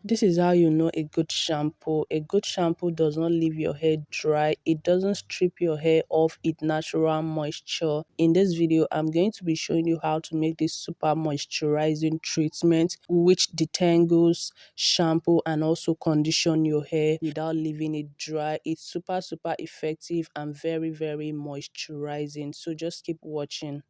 This is how you know a good shampoo. A good shampoo does not leave your hair dry. It doesn't strip your hair of its natural moisture. In this video, I'm going to be showing you how to make this super moisturizing treatment which detangles, shampoo and also condition your hair without leaving it dry. It's super effective and very moisturizing. So just keep watching.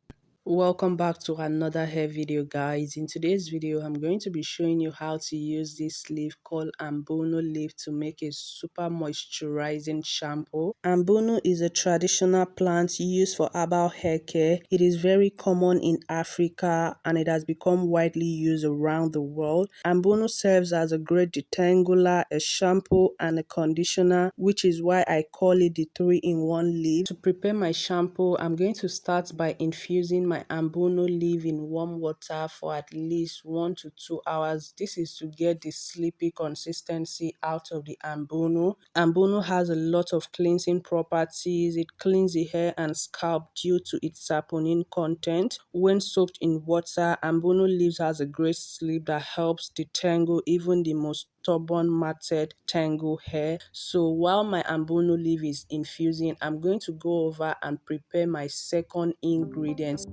Welcome back to another hair video, guys. In today's video I'm going to be showing you how to use this leaf called ambunu leaf to make a super moisturizing shampoo. Ambunu is a traditional plant used for herbal hair care. It is very common in Africa and it has become widely used around the world. Ambunu serves as a great detangler, a shampoo and a conditioner, which is why I call it the 3-in-1 leaf. To prepare my shampoo, I'm going to start by infusing my ambunu leaf in warm water for at least 1 to 2 hours. This is to get the sleepy consistency out of the ambunu. Ambunu has a lot of cleansing properties. It cleans the hair and scalp due to its saponin content. When soaked in water, ambunu leaves has a great sleep that helps detangle even the most stubborn matted tangle hair. So while my ambunu leaf is infusing, I'm going to go over and prepare my second ingredient.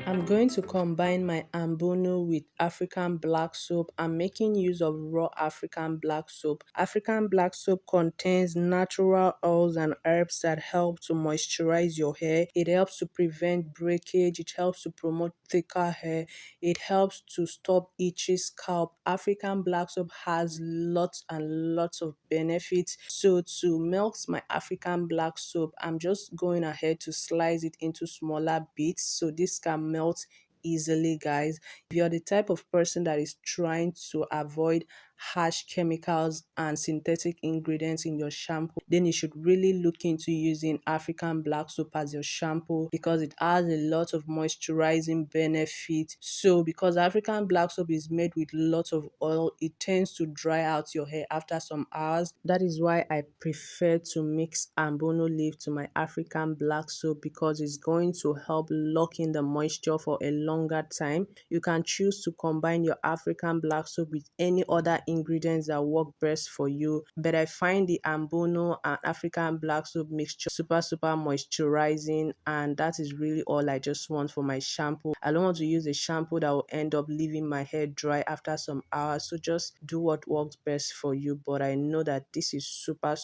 I'm going to combine my ambunu with African black soap. I'm making use of raw African black soap. African black soap contains natural oils and herbs that help to moisturize your hair. It helps to prevent breakage. It helps to promote thicker hair. It helps to stop itchy scalp. African black soap has lots and lots of benefits. So to melt my African black soap, I'm just going ahead to slice it into smaller bits so this can melt easily, guys. If you're the type of person that is trying to avoid harsh chemicals and synthetic ingredients in your shampoo, then you should really look into using African black soap as your shampoo because it has a lot of moisturizing benefits. So because African black soap is made with lots of oil, it tends to dry out your hair after some hours. That is why I prefer to mix ambunu leaf to my African black soap because it's going to help lock in the moisture for a longer time. You can choose to combine your African black soap with any other ingredients that work best for you, but I find the ambunu and African black soap mixture super moisturizing, and that is really all I just want for my shampoo. I don't want to use a shampoo that will end up leaving my hair dry after some hours, so just do what works best for you. But I know that this is super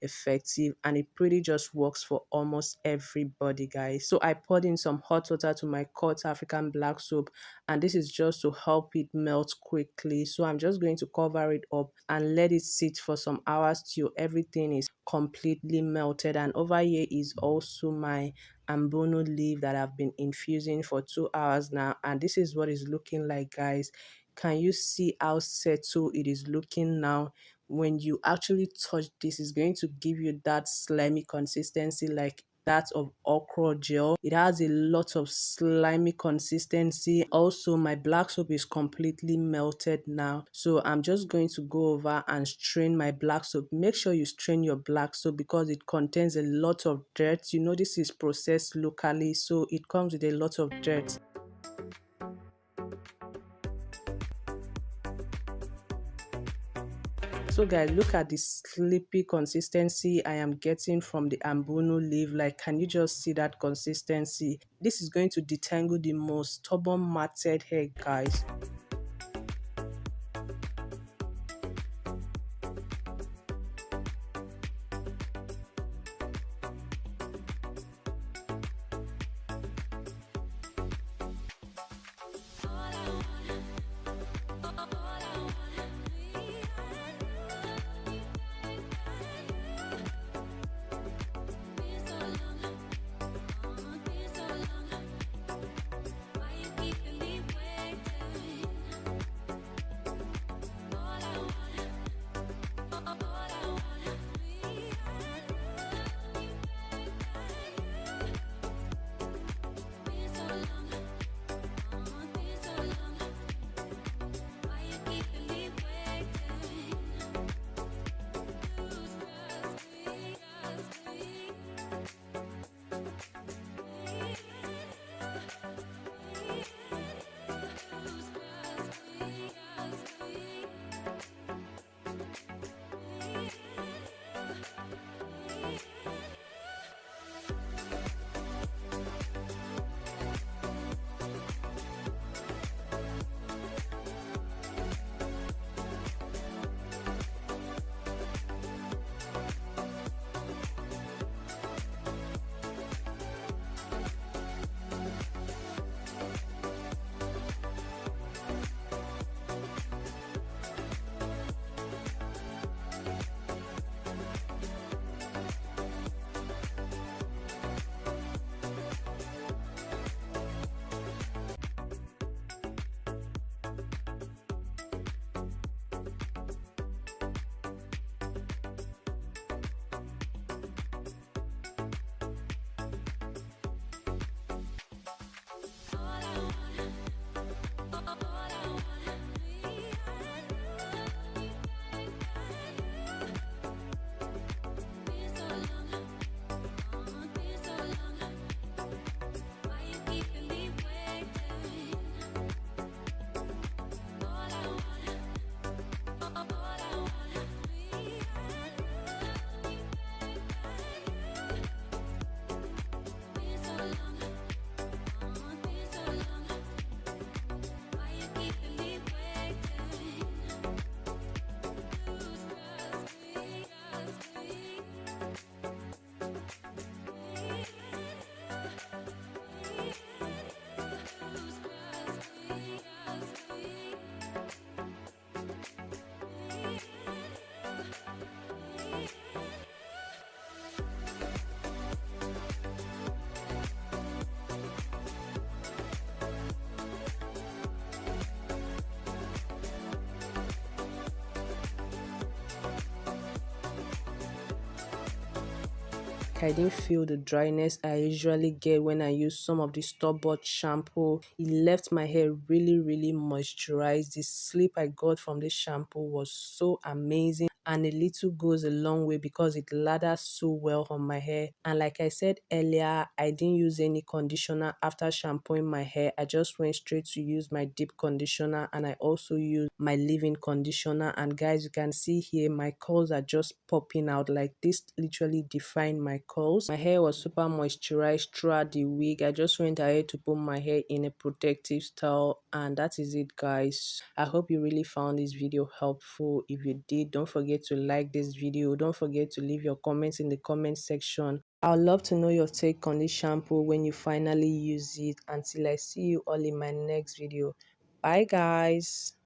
effective and it pretty just works for almost everybody, guys. So I poured in some hot water to my cut African black soap, and this is just to help it melt quickly. So I'm just going to cover it up and let it sit for some hours till everything is completely melted. And over here is also my ambunu leaf that I've been infusing for 2 hours now, and this is what it's looking like, guys. Can you see how settled it is looking now? When you actually touch this, it's going to give you that slimy consistency like that of okra gel. It has a lot of slimy consistency. Also, my black soap is completely melted now, so I'm just going to go over and strain my black soap. Make sure you strain your black soap because it contains a lot of dirt. You know, this is processed locally, so it comes with a lot of dirt. So guys, look at the sleepy consistency I am getting from the ambunu leaf. Like, can you just see that consistency? This is going to detangle the most stubborn matted hair, guys. like I didn't feel the dryness I usually get when I use some of the store-bought shampoo. It left my hair really moisturized. The sleep I got from this shampoo was so amazing, and a little goes a long way because it lathers so well on my hair. And like I said earlier, I didn't use any conditioner after shampooing my hair. I just went straight to use my deep conditioner, and I also used my leave-in conditioner. And guys, you can see here my curls are just popping out. Like, this literally defined my curls. My hair was super moisturized throughout the week. I just went ahead to put my hair in a protective style, and that is it, guys. I hope you really found this video helpful. If you did, don't forget to like this video. Don't forget to leave your comments in the comment section. I would love to know your take on this shampoo when you finally use it. Until I see you all in my next video. Bye, guys.